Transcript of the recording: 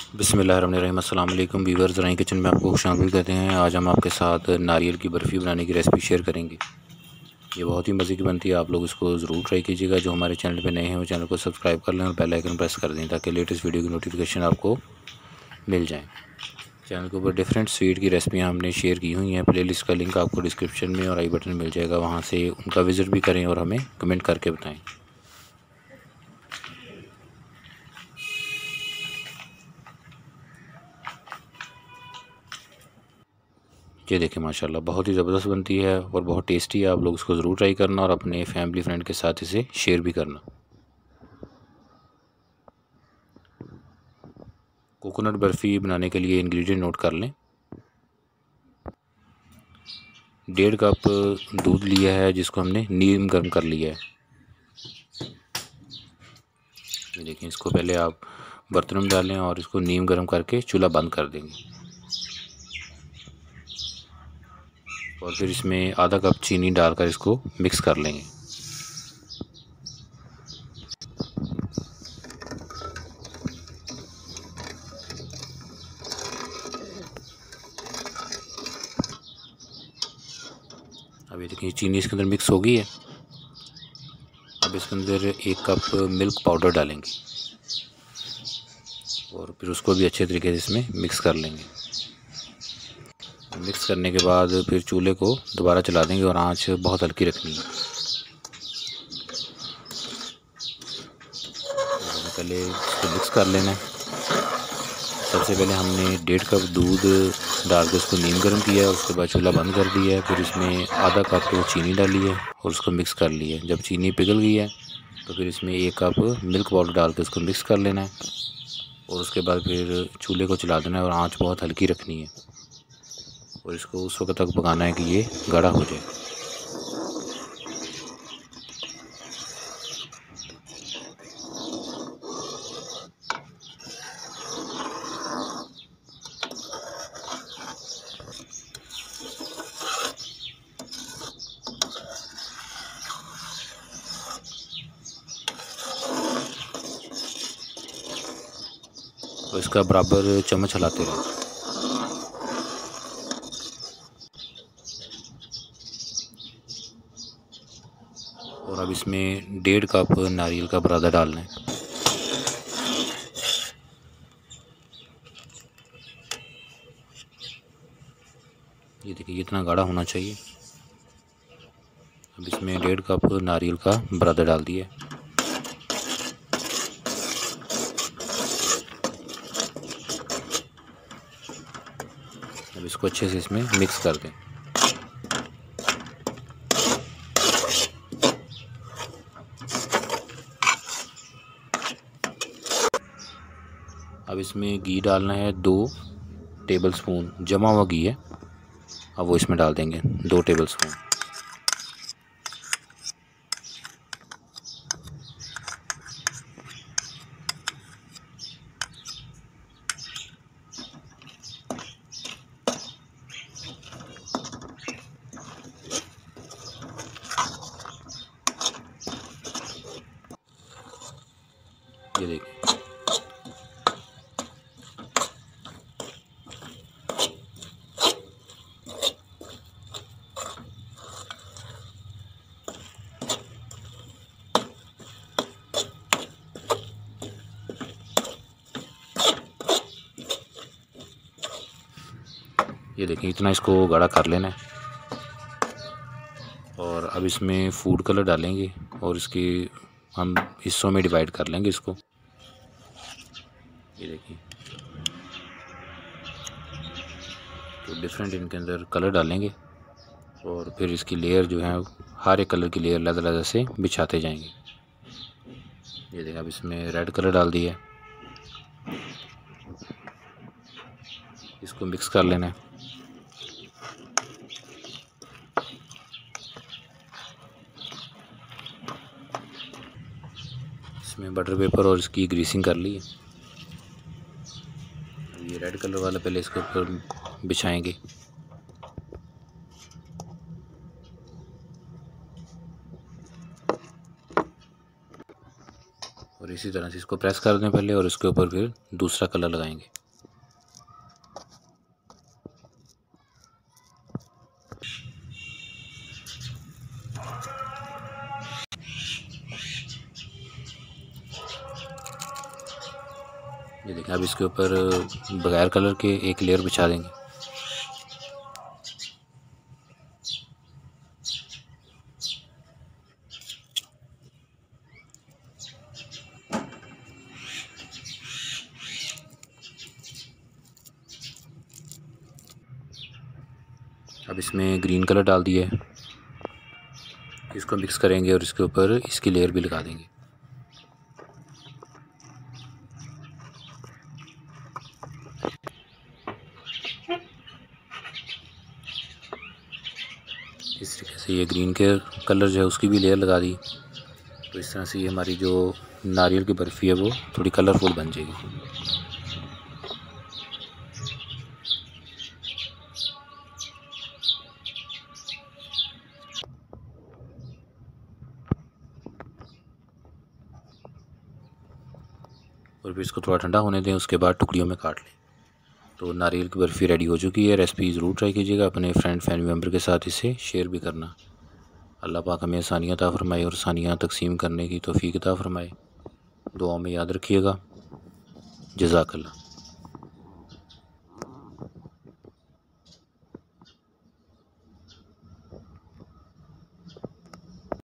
बिस्मिल्लाहिर्रहमानिर्रहीम। अस्सलाम वालेकुम व्यूअर्स, रानी किचन में आपको खुशामदीद कहते हैं। आज हम आपके साथ नारियल की बर्फ़ी बनाने की रेसिपी शेयर करेंगे। ये बहुत ही मज़े की बनती है, आप लोग इसको ज़रूर ट्राई कीजिएगा। जो हमारे चैनल पे नए हैं वो चैनल को सब्सक्राइब कर लें और बेल आइकन प्रेस कर दें ताकि लेटेस्ट वीडियो की नोटिफिकेशन आपको मिल जाए। चैनल के ऊपर डिफरेंट स्वीट की रेसिपियाँ हमने शेयर की हुई हैं। प्लेलिस्ट का लिंक आपको डिस्क्रिप्शन में और आई बटन मिल जाएगा, वहाँ से उनका विज़िट भी करें और हमें कमेंट करके बताएँ। ये देखें, माशाल्लाह बहुत ही ज़बरदस्त बनती है और बहुत टेस्टी है। आप लोग इसको ज़रूर ट्राई करना और अपने फैमिली फ्रेंड के साथ इसे शेयर भी करना। कोकोनट बर्फ़ी बनाने के लिए इंग्रेडिएंट नोट कर लें। 1.5 कप दूध लिया है जिसको हमने नीम गर्म कर लिया है। ये देखें, इसको पहले आप बर्तन में डालें और इसको नीम गर्म करके चूल्हा बंद कर देंगे। और फिर इसमें आधा कप चीनी डालकर इसको मिक्स कर लेंगे। अब ये देखिए, चीनी इसके अंदर मिक्स हो गई है। अब इसके अंदर 1 कप मिल्क पाउडर डालेंगे और फिर उसको भी अच्छे तरीके से इसमें मिक्स कर लेंगे। मिक्स करने के बाद फिर चूल्हे को दोबारा चला देंगे और आंच बहुत हल्की रखनी है। पहले इसको मिक्स कर लेना है। सबसे पहले हमने 1.5 कप दूध डाल के उसको नीम गर्म किया है, उसके बाद चूल्हा बंद कर दिया है। फिर इसमें आधा कप चीनी डाली है और उसको मिक्स कर लिया है। जब चीनी पिघल गई है तो फिर इसमें 1 कप मिल्क पाउडर डाल के उसको मिक्स कर लेना है और उसके बाद फिर चूल्हे को चला देना है और आंच बहुत हल्की रखनी है और इसको उस वक्त तक पकाना है कि ये गाढ़ा हो जाए। और इसका बराबर चम्मच हिलाते रहें। और अब इसमें 1.5 कप नारियल का बुरादा डालना है। ये देखिए, इतना गाढ़ा होना चाहिए। अब इसमें 1.5 कप नारियल का बुरादा डाल दिया। अब इसको अच्छे से इसमें मिक्स कर दें। अब इसमें घी डालना है 2 टेबलस्पून, जमा हुआ घी है। अब वो इसमें डाल देंगे 2 टेबलस्पून। ये देखिए, ये देखिए, इतना इसको गाढ़ा कर लेना है। और अब इसमें फूड कलर डालेंगे और इसके हम हिस्सों में डिवाइड कर लेंगे इसको। ये देखिए, तो डिफरेंट इनके अंदर कलर डालेंगे और फिर इसकी लेयर जो है हर एक कलर की लेयर अलग-अलग से बिछाते जाएंगे। ये देखिए, अब इसमें रेड कलर डाल दिया है। इसको मिक्स कर लेना है। इसमें बटर पेपर और इसकी ग्रीसिंग कर ली है। ये रेड कलर वाला पहले इसके ऊपर बिछाएंगे। और इसी तरह से इसको प्रेस कर दें पहले और इसके ऊपर फिर दूसरा कलर लगाएंगे। ये देखें, अब इसके ऊपर बगैर कलर के एक लेयर बिछा देंगे। अब इसमें ग्रीन कलर डाल दिया है, इसको मिक्स करेंगे और इसके ऊपर इसकी लेयर भी लगा देंगे। इस तरीके से ये ग्रीन के कलर जो है उसकी भी लेयर लगा दी। तो इस तरह से ये हमारी जो नारियल की बर्फ़ी है वो थोड़ी कलरफुल बन जाएगी। और फिर इसको थोड़ा ठंडा होने दें, उसके बाद टुकड़ियों में काट लें। तो नारियल की बर्फ़ी रेडी हो चुकी है। रेसिपी ज़रूर ट्राई कीजिएगा, अपने फ्रेंड फैमिली मेम्बर के साथ इसे शेयर भी करना। अल्लाह पाक हमें आसानियाँ अता फ़रमाए और आसानियाँ तक़सीम करने की तौफ़ीक़ अता फ़रमाए। दुआओं में याद रखिएगा। जज़ाकल्लाह।